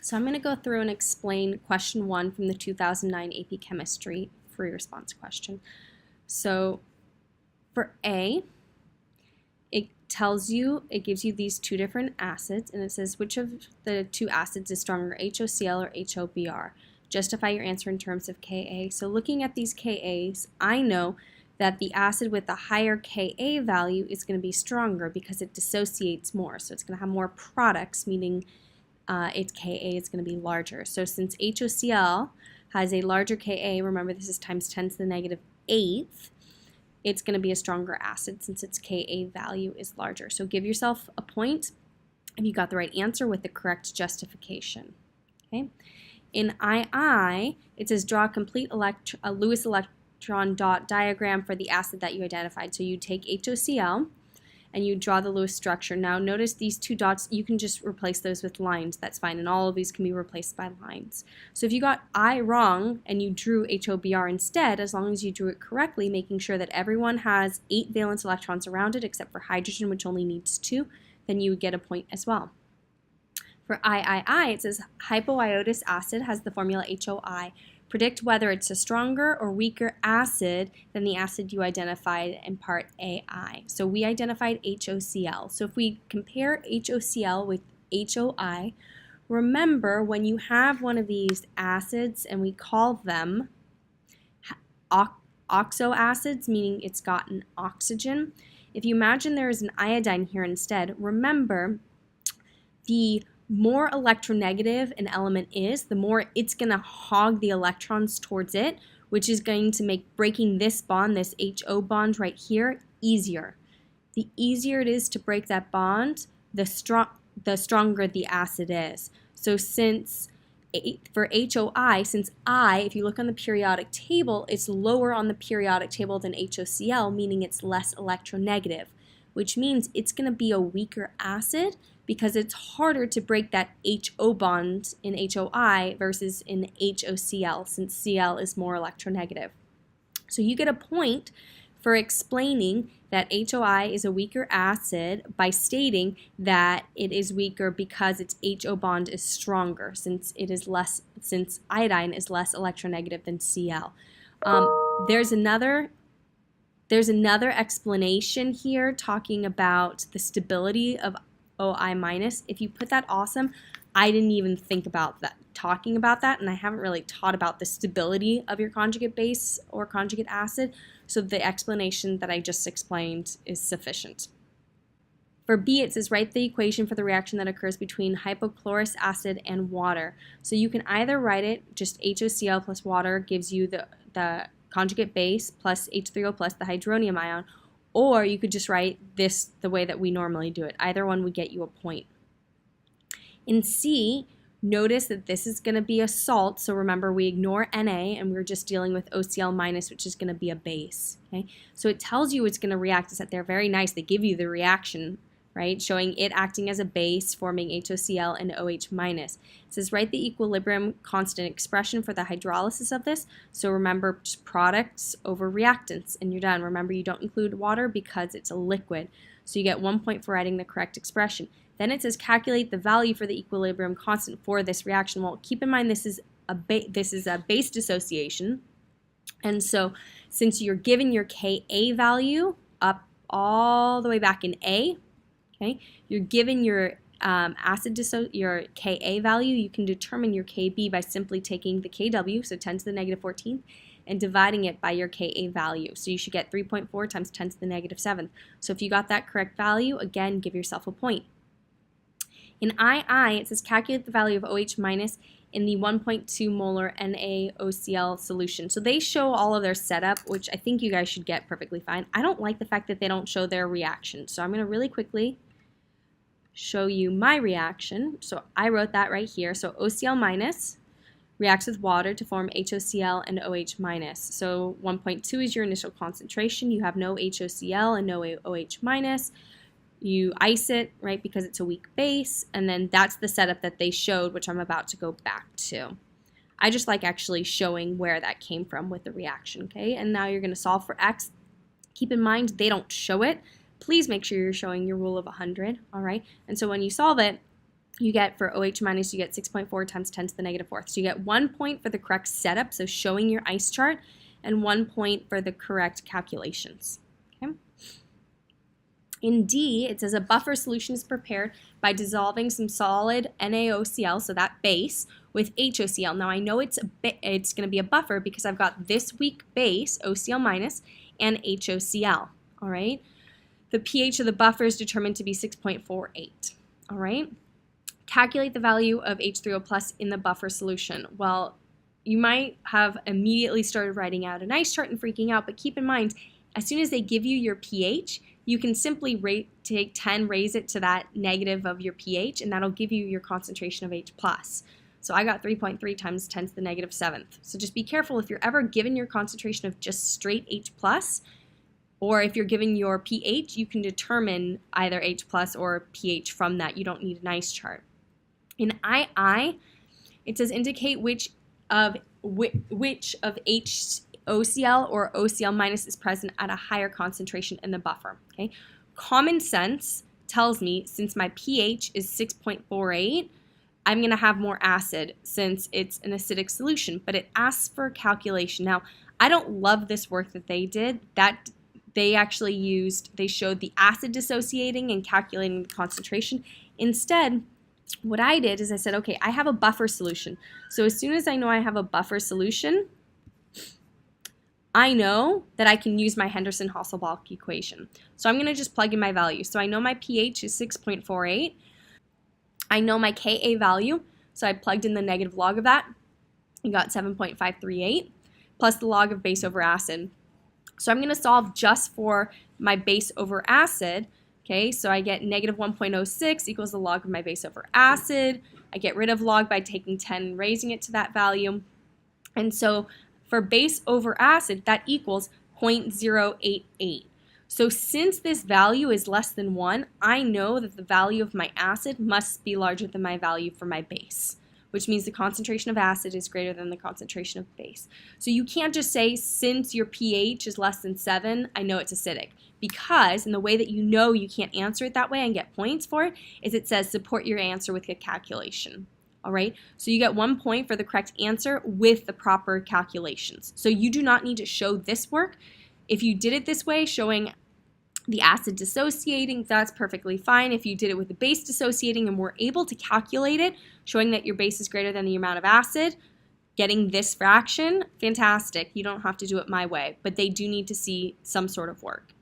So I'm going to go through and explain question 1 from the 2009 AP Chemistry free response question. So for A, it gives you these two different acids, and it says which of the two acids is stronger, HOCl or HOBr. Justify your answer in terms of Ka. So looking at these Kas, I know that the acid with the higher Ka value is going to be stronger because it dissociates more. So it's going to have more products, meaning its Ka is going to be larger. So since HOCl has a larger Ka, remember this is times 10 to the negative 8th, it's going to be a stronger acid since its Ka value is larger. So give yourself a point if you got the right answer with the correct justification. Okay. In II, it says draw a complete Lewis electron dot diagram for the acid that you identified. So you take HOCl and you draw the Lewis structure. Now notice these two dots, you can just replace those with lines, that's fine, and all of these can be replaced by lines. So if you got I wrong and you drew HOBr instead, as long as you drew it correctly, making sure that everyone has 8 valence electrons around it except for hydrogen, which only needs 2, then you would get a point as well. For III, it says hypoiodous acid has the formula HOI. Predict whether it's a stronger or weaker acid than the acid you identified in part AI. So we identified HOCl. So if we compare HOCl with HOI, remember when you have one of these acids and we call them oxo acids, meaning it's got an oxygen, if you imagine there is an iodine here instead, remember the more electronegative an element is, the more it's going to hog the electrons towards it, which is going to make breaking this bond, this HO bond right here, easier. The easier it is to break that bond, the stronger the acid is. So for HOI, since I, if you look on the periodic table, it's lower on the periodic table than HOCl, meaning it's less electronegative, which means it's going to be a weaker acid because it's harder to break that HO bond in HOI versus in HOCl, since Cl is more electronegative. So you get a point for explaining that HOI is a weaker acid by stating that it is weaker because its HO bond is stronger, since iodine is less electronegative than Cl. There's another explanation here talking about the stability of OI minus. If you put that awesome, I didn't even think about that, talking about that, and I haven't really taught about the stability of your conjugate base or conjugate acid, so the explanation that I just explained is sufficient. For B, it says write the equation for the reaction that occurs between hypochlorous acid and water. So you can either write it, just HOCl plus water gives you the conjugate base plus H3O plus the hydronium ion, or you could just write this the way that we normally do it. Either one would get you a point. In C, notice that this is going to be a salt, so remember we ignore Na and we're just dealing with OCl minus, which is going to be a base. Okay? So it tells you it's going to react. It's that they're very nice. They give you the reaction, right, showing it acting as a base, forming HOCl and OH minus. It says write the equilibrium constant expression for the hydrolysis of this. So remember products over reactants, and you're done. Remember you don't include water because it's a liquid. So you get 1 point for writing the correct expression. Then it says calculate the value for the equilibrium constant for this reaction. Well, keep in mind this is a base dissociation, and so since you're given your Ka value up all the way back in A, okay, you're given your your Ka value, you can determine your Kb by simply taking the Kw, so 10 to the negative 14th, and dividing it by your Ka value. So you should get 3.4 times 10 to the negative 7th. So if you got that correct value, again, give yourself a point. In II, it says calculate the value of OH minus in the 1.2 molar NaOCl solution. So they show all of their setup, which I think you guys should get perfectly fine. I don't like the fact that they don't show their reaction. So I'm going to really quickly show you my reaction. So I wrote that right here. So OCl minus reacts with water to form HOCl and OH minus. So 1.2 is your initial concentration. You have no HOCl and no OH minus. You ice it, right, because it's a weak base, and then that's the setup that they showed, which I'm about to go back to. I just like actually showing where that came from with the reaction, okay? And now you're going to solve for X. Keep in mind, they don't show it. Please make sure you're showing your rule of 100, all right? And so when you solve it, you get for OH minus, you get 6.4 times 10 to the negative fourth. So you get 1 point for the correct setup, so showing your ice chart, and 1 point for the correct calculations. Okay. In D, it says a buffer solution is prepared by dissolving some solid NaOCl, so that base, with HOCl. Now I know it's going to be a buffer because I've got this weak base, OCl minus, and HOCl. All right. The pH of the buffer is determined to be 6.48. All right. Calculate the value of H3O plus in the buffer solution. Well, you might have immediately started writing out an ice chart and freaking out, but keep in mind, as soon as they give you your pH, you can simply take 10, raise it to that negative of your pH, and that'll give you your concentration of H plus. So I got 3.3 times 10 to the negative 7th. So just be careful if you're ever given your concentration of just straight H plus, or if you're given your pH, you can determine either H plus or pH from that. You don't need an ice chart. In II, it says indicate which of HOCl or OCl minus is present at a higher concentration in the buffer. Okay, common sense tells me since my pH is 6.48, I'm going to have more acid since it's an acidic solution, but it asks for a calculation. Now, I don't love this work that they did. That they showed the acid dissociating and calculating the concentration. Instead, what I did is I said, okay, I have a buffer solution. So as soon as I know I have a buffer solution, I know that I can use my Henderson Hasselbalch equation. So I'm going to just plug in my value. So I know my pH is 6.48. I know my Ka value, so I plugged in the negative log of that and got 7.538 plus the log of base over acid. So I'm going to solve just for my base over acid. Okay, so I get negative 1.06 equals the log of my base over acid. I get rid of log by taking 10 and raising it to that value. And so for base over acid, that equals 0.088. So since this value is less than 1, I know that the value of my acid must be larger than my value for my base, which means the concentration of acid is greater than the concentration of base. So you can't just say, since your pH is less than 7, I know it's acidic. Because, and the way that you know you can't answer it that way and get points for it, is it says support your answer with a calculation. All right, so you get 1 point for the correct answer with the proper calculations. So you do not need to show this work. If you did it this way, showing the acid dissociating, that's perfectly fine. If you did it with the base dissociating and were able to calculate it, showing that your base is greater than the amount of acid, getting this fraction, fantastic. You don't have to do it my way, but they do need to see some sort of work.